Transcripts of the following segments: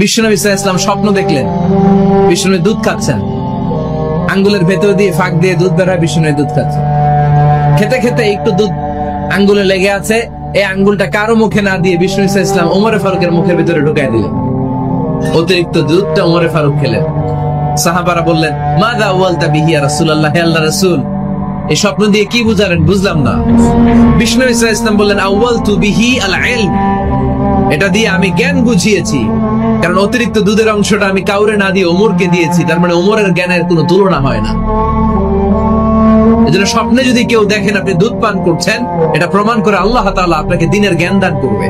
বিশ্বনবী সাল্লাল্লাহু আলাইহি ওয়াসাল্লাম স্বপ্ন দেখলেন বিশ্বনবী দুধ খাচ্ছেন, আঙ্গুলের ভেতর দিয়ে ফাঁক দিয়ে দুধ বের হয়, বিশ্বনবী দুধ খাচ্ছেন। খেতে খেতে একটু দুধ আঙ্গুলে লেগে আছে, এই আঙ্গুলটা কারো মুখে না দিয়ে বিশ্বনবী সাল্লাল্লাহু আলাইহি ওয়াসাল্লাম ওমর ফারুকের মুখের ভিতরে ঢুকাই দিলেন। অতিরিক্ত দুধটা ওমর ফারুক খেলেন। সাহাবারা বললেন, মাযা আওয়ালতা বিহি ইয়া রাসূলুল্লাহ, হে আল্লাহর রাসূল এই স্বপ্ন দিয়ে কি বুঝালেন, বুঝলাম না। বিশ্বনবী সাল্লাল্লাহু আলাইহি ওয়াসাল্লাম বললেন, আওয়ালতু বিহি আল ইলম, এটা দিয়ে আমি জ্ঞান বুঝিয়েছি, কারণ অতিরিক্ত দুধের অংশটা আমি কাউরে না দিয়ে ওমরকে দিয়েছি, তার মানে ওমরের জ্ঞানের কোনো তুলনা হয় না। এজন্য স্বপ্নে যদি কেউ দেখেন আপনি দুধ পান করছেন, এটা প্রমাণ করে আল্লাহ তাআলা আপনাকে দ্বীনের জ্ঞান দান করবে।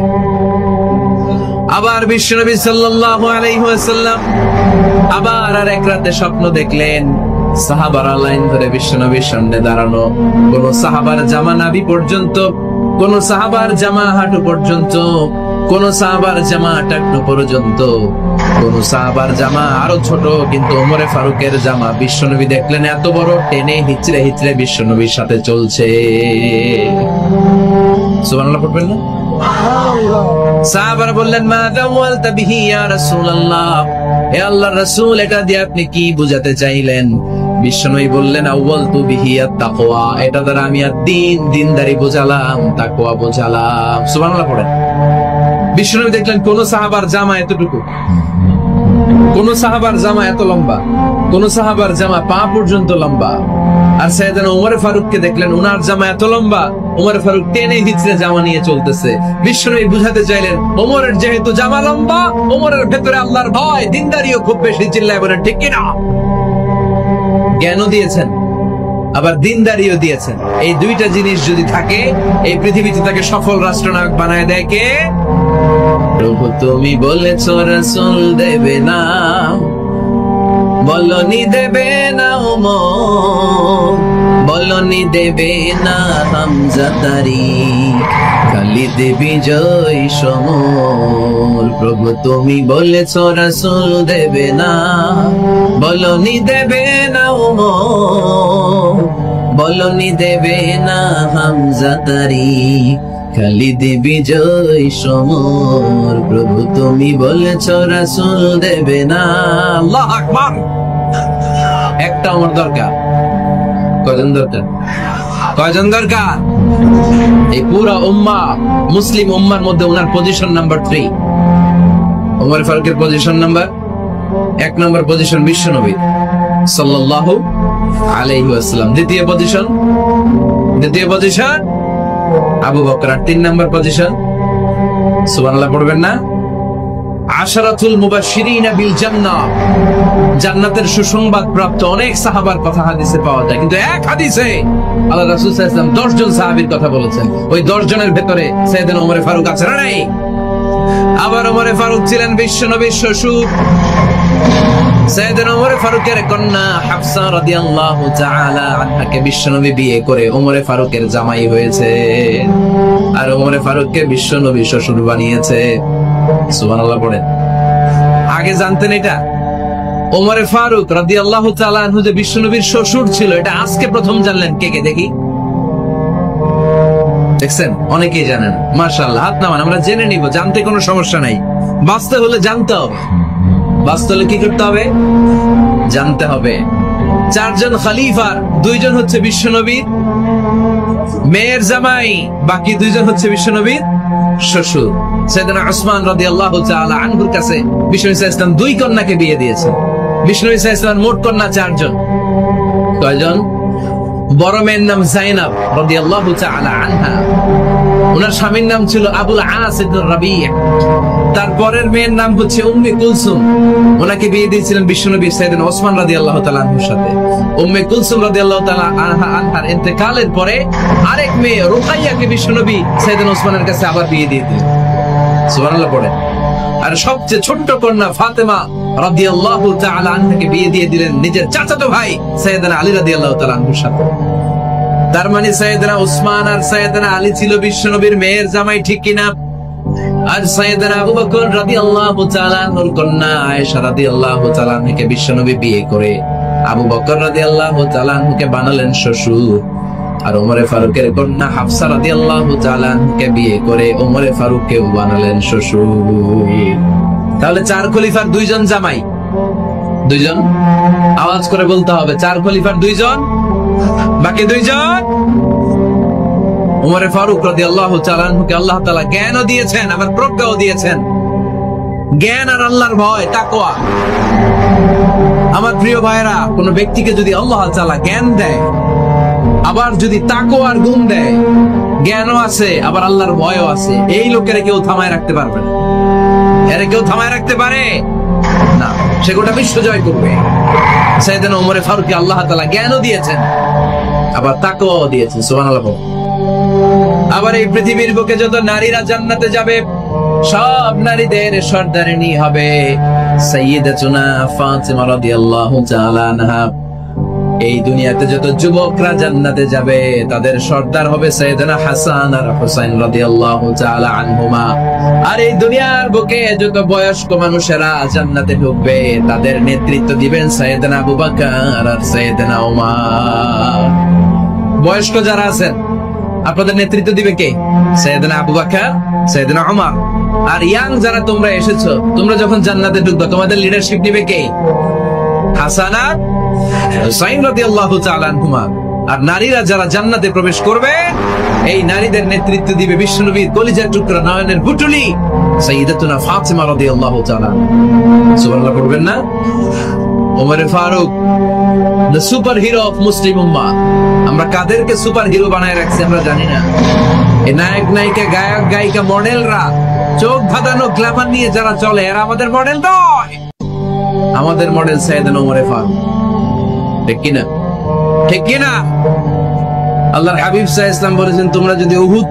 আবার বিশ্বনবী সাল্লাল্লাহু আলাইহি ওয়াসাল্লাম আবার আর এক রাতে স্বপ্ন দেখলেন, সাহাবারা লাইন ধরে বিশ্বনবীর সামনে দাঁড়ানো, কোন সাহাবার জামা নাভি পর্যন্ত, কোন সাহাবার জামা হাঁটু পর্যন্ত, কোন সাহাবার জামা টাকনো পর্যন্ত, কোন সাহাবার জামা আরো ছোট, কিন্তু ওমরে ফারুকের জামা বিশ্বনবী দেখলেন এত বড়, টেনে হিচড়ে হিচড়ে বিশ্বনবীর সাথে চলছে। সুবহানাল্লাহ পড়বেন না? সাহাবারা বললেন, মা দাওয়ালতা বিহি ইয়া রাসূলুল্লাহ, হে আল্লাহর রাসূল এটা দিয়ে আপনি কি বুঝাতে চাইলেন? বিশ্বনবী বললেন, আউয়ালতু বিহি আত-তাকওয়া, এটা দ্বারা আমি দিনদারি বোঝালাম, তাকওয়া বোঝালাম। সুবহানাল্লাহ পড়েন। বিশ্বনবী দেখলেন কোন সাহাবার জামা এতটুকু, কোন সাহাবার জামা এত লম্বা, কোন সাহাবার জামা পা পর্যন্ত লম্বা। আর সাইয়েদনা ওমর ফারুককে দেখলেন ওনার জামা এত লম্বা, ওমর ফারুক টেনে হিচড়ে জামা নিয়ে চলতেছে। বিশ্বনবী বুঝাতে চাইলেন, ওমরের যেহেতু জামা লম্বা, ওমরের ভেতরে আল্লাহর ভয়, দিনদারিও খুব বেশি। চিল্লায় বলেন ঠিক কিনা? জ্ঞানও দিয়েছেন, আবার দিনদারিও দিয়েছেন। এই দুইটা জিনিস যদি থাকে, এই পৃথিবীতে তাকে সফল রাষ্ট্রনায়ক বানায় দেয় কে? প্রভু তুমি বলেছ রাসূল দেবে না, বলনি দেবে না ওমর, বলনি দেবে না হামজা তারিক, খালিদ বিজয় সমর। প্রভু তুমি বলেছ রাসূল দেবে না, বলনি দেবে না ওমর, বলনি দেবে না হামজা তারিক, খালিদ বিজয় সমর। প্রভু তুমি বলেছ রাসূল দেবে না। আল্লাহু আকবার। একটা ওমর দরকার, কয়জন দরকার? কয়জন দরকার? এই পুরো উম্মাহ, মুসলিম উম্মার মধ্যে ওনার পজিশন নাম্বার 3। ওমর ফারুকের পজিশন নাম্বার 1 নম্বর পজিশন বিশ্বনবী সাল্লাল্লাহু আলাইহি ওয়াসাল্লাম। দ্বিতীয় পজিশন আবু বকর। 3 নম্বর পজিশন, সুবহানাল্লাহ পড়বেন না? আশারাতুল মুবাশশিরিনা বিল জান্নাহ, জান্নাতের সুসংবাদ প্রাপ্ত অনেক সাহাবার কথা হাদিসে পাওয়া যায়, কিন্তু এক হাদিসে আল্লাহ রাসূল সাল্লাল্লাহু আলাইহি ওয়াসাল্লাম 10 জন সাহাবীর কথা বলেছেন। ওই 10 জনের ভেতরে সাইয়েদনা ওমর ফারুক আছে না নাই? আবার ওমর ফারুক ছিলেন বিশ্বনবীর শ্বশুর। সাইয়েদনা ওমর ফারুকের কন্যা হাফসা রাদিয়াল্লাহু তাআলা আনহাকে বিশ্বনবী বিয়ে করে ওমর ফারুকের জামাই হয়েছে, আর ওমর ফারুককে বিশ্বনবী শ্বশুর বানিয়েছে। সুবহানাল্লাহ পড়েন। আগে জানতেন এটা? ওমর ফারুক রাদিয়াল্লাহু তাআলা আনহু যে বিশ্বনবীর শ্বশুর ছিল, এটা আজকে প্রথম জানলেন। কে কে দেখি? দেখছেন অনেকেই জানেন। মাশাআল্লাহ, হাত নামান, আমরা জেনে নিব, জানতে কোনো সমস্যা নাই। বাঁচতে হলে জানতে হবে, বাঁচতে হলে কি করতে হবে? জানতে হবে। 4 জন খলিফার 2 জন হচ্ছে বিশ্বনবীর মেয়ের জামাই, বাকি 2 জন হচ্ছে বিশ্বনবীর শ্বশুর। সাইয়েদনা উসমান রাদিয়াল্লাহু তাআলা আনহুর কাছে বিশ্বনবী সাল্লাল্লাহু আলাইহি ওয়াসাল্লাম 2 কন্যাকে বিয়ে দিয়েছেন। বিশ্বনবী সাল্লাল্লাহু আলাইহি ওয়াসাল্লাম মোট কন্যা 4 জন। কয়জন? বড় মেয়ের নাম যায়েনব রাদিয়াল্লাহু তাআলা আনহা, ওনার স্বামীর নাম ছিল আবুল আস ইবনে রাবি'। তারপরের মেয়ের নাম হচ্ছে উম্মে কুলসুম, ওনাকে বিয়ে দিয়েছিলেন বিশ্বনবী সাইয়েদনা ওসমান রাদিয়াল্লাহু তাআলা আনহুর সাথে। উম্মে কুলসুম রাদিয়াল্লাহু তাআলা আনহার ইন্তেকালের পরে আরেক মেয়ে রুকাইয়াকে বিশ্বনবী সাইয়েদনা ওসমানের কাছে আবার বিয়ে দিয়ে দিলেন। সুবহানাল্লাহ পড়েন। আর সবচেয়ে ছোট্ট কন্যা ফাতেমা রাদিয়াল্লাহু তাআলা আনহাকে বিয়ে দিয়ে দিলেন নিজের চাচাতো ভাই সাইয়েদনা আলী রাদিয়াল্লাহু তাআলা আনহুর সাথে। তার মানে সাইয়েদনা ওসমান আর সাইয়েদনা আলী ছিল বিশ্বনবীর মেয়ের জামাই, ঠিক কিনা? আর সাইয়েদনা আবু বকর রাদিয়াল্লাহু তাআলা আনহুর কন্যা আয়েশা রাদিয়াল্লাহু তাআলা আনহাকে বিশ্বনবী বিয়ে করে আবু বকর রাদিয়াল্লাহু তাআলা আনহুকে বানালেন শ্বশুর। আর ওমর ফারুকের কন্যা হাফসা রাদিয়াল্লাহু তাআলা আনহাকে বিয়ে করে ওমর ফারুককে বানালেন শ্বশুর। তাহলে 4 খলিফার 2 জন জামাই, 2 জন। আওয়াজ করে বলতে হবে, 4 খলিফার 2 জন, বাকি 2 জন। উমরে ফারুক রাদিয়াল্লাহু তাআলা আনহুকে আল্লাহ তাআলা জ্ঞানও দিয়েছেন, আবার প্রজ্ঞাও দিয়েছেন। জ্ঞান আর আল্লাহর ভয়, তাকওয়া। আমার প্রিয় ভাইরা, কোন ব্যক্তিকে যদি আল্লাহ তাআলা জ্ঞান দেয়, আবার যদি তাকওয়ার গুণ দেয়, জ্ঞানও আছে আবার আল্লাহর ভয়ও আছে, এই লোকের কেউ থামায় রাখতে পারবে না। এর কেউ থামায় রাখতে পারে না, সে গোটা বিশ্ব জয় করবে। সাইয়েদনা ওমরে ফারুককে আল্লাহ তাআলা জ্ঞানও দিয়েছেন, আবার তাকওয়াও দিয়েছেন। সুবহানাল্লাহ। আবার এই পৃথিবীর বুকে যত নারীরা জান্নাতে যাবে, সব নারীদের সর্দারিনী হবে সাইয়্যিদাতুনা ফাতিমা রাদিয়াল্লাহু তাআলা আনহা। এই দুনিয়াতে যত যুবকরা জান্নাতে যাবে, তাদের সর্দার হবে সাইয়েদনা হাসান আর হুসাইন রাদিয়াল্লাহু তাআলা আনহুমা। আর এই দুনিয়ার বুকে যত বয়স্ক মানুষেরা জান্নাতে ঢুকবে, তাদের নেতৃত্ব দিবেন সাইয়েদনা আবু বকর আর সাইয়েদনা ওমর। বয়স্ক যারা আছেন, আপনাদের নেতৃত্ব দিবে কে? সাইয়েদনা আবু বকর, সাইয়েদনা ওমর। আর ইয়াং যারা তোমরা এসেছো, তোমরা যখন জান্নাতে ঢুকবে, তোমাদের লিডারশিপ দিবে কে? হাসান আর হুসাইন রাদিয়াল্লাহু তাআলা আনহুমা। আর নারীরা যারা জান্নাতে প্রবেশ করবে, এই নারীদের নেতৃত্ব দিবে বিশ্বনবীর কলিজার টুকরা, নয়নের বুটুলি সাইয়্যিদাতুনা ফাতিমা রাদিয়াল্লাহু তাআলা। সুবহানাল্লাহ পড়বেন না? ওমরে Faruk, the super hero of Muslim ummah। আমরা কাদেরকে সুপার হিরো বানায় রাখছি আমরা জানি না। এই নায়ক নায়িকা, গায়ক গায়িকা, মডেলরা, চোখ ধাঁধানো গ্ল্যামার নিয়ে যারা চলে, এরা আমাদের মডেল নয়। আমাদের মডেল সাইয়েদনা ওমরে ফারুক। ঠিক কিনা? ঠিক কিনা? আল্লাহর হাবিব সাল্লাল্লাহু আলাইহি ওয়াসাল্লাম বলেছেন, তোমরা যদি উহুদ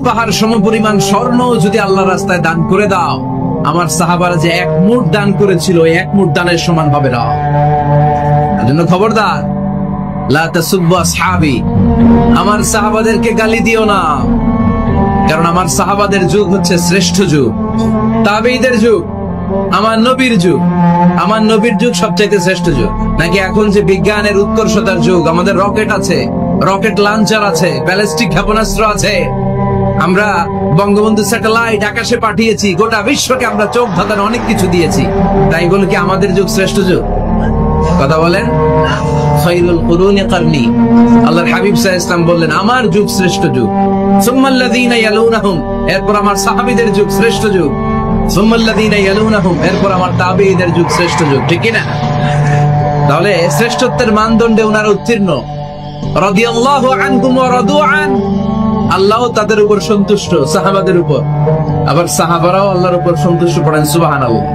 পাহাড় সমপরিমাণ স্বর্ণ যদি আল্লাহর রাস্তায় দান করে দাও, আমার সাহাবারা যে 1 মুঠ দান করেছিল, ওই 1 মুঠ দানের সমান হবে না। এজন্য খবরদার, লা তাসুব্বু আসহাবি, আমার সাহাবাদেরকে গালি দিও না। কারণ আমার সাহাবাদের যুগ হচ্ছে শ্রেষ্ঠ যুগ, তাবেঈদের যুগ, আমার নবীর যুগ। আমার নবীর যুগ সবচাইতে শ্রেষ্ঠ যুগ। নাকি এখন যে বিজ্ঞানের উৎকর্ষতার যুগ, আমাদের রকেট আছে, রকেট লঞ্চার আছে, ব্যালিস্টিক ক্ষেপণাস্ত্র আছে, আমরা বঙ্গবন্ধু স্যাটেলাইট আকাশে পাঠিয়েছি, গোটা বিশ্বকে আমরা চোখ ধাঁধানো অনেক কিছু দিয়েছি। তাই বলে কি আমাদের যুগ শ্রেষ্ঠ যুগ? কথা বলেন। খায়রুল কুরুনি কারনি, আল্লাহর হাবিব সাল্লাল্লাহু আলাইহি ওয়াসাল্লাম বললেন, আমার যুগ শ্রেষ্ঠ যুগ। সুম্মাল্লাযীনা ইয়ালুনাহুম, এরপর আমার সাহাবীদের যুগ শ্রেষ্ঠ যুগ। সুম্মাল্লাযীনা ইয়ালুনাহুম, এরপর আমার তাবেঈদের যুগ শ্রেষ্ঠ যুগ। ঠিক কি না? তাহলে শ্রেষ্ঠত্বের মানদণ্ডে ওনারা উত্তীর্ণ। রাদিয়াল্লাহু আনহুম ওয়া রাদু আন, আল্লাহ তাদের উপর সন্তুষ্ট, সাহাবাদের উপর। আবার সাহাবারাও আল্লাহর উপর সন্তুষ্ট পড়েন। সুবহানাল্লাহ।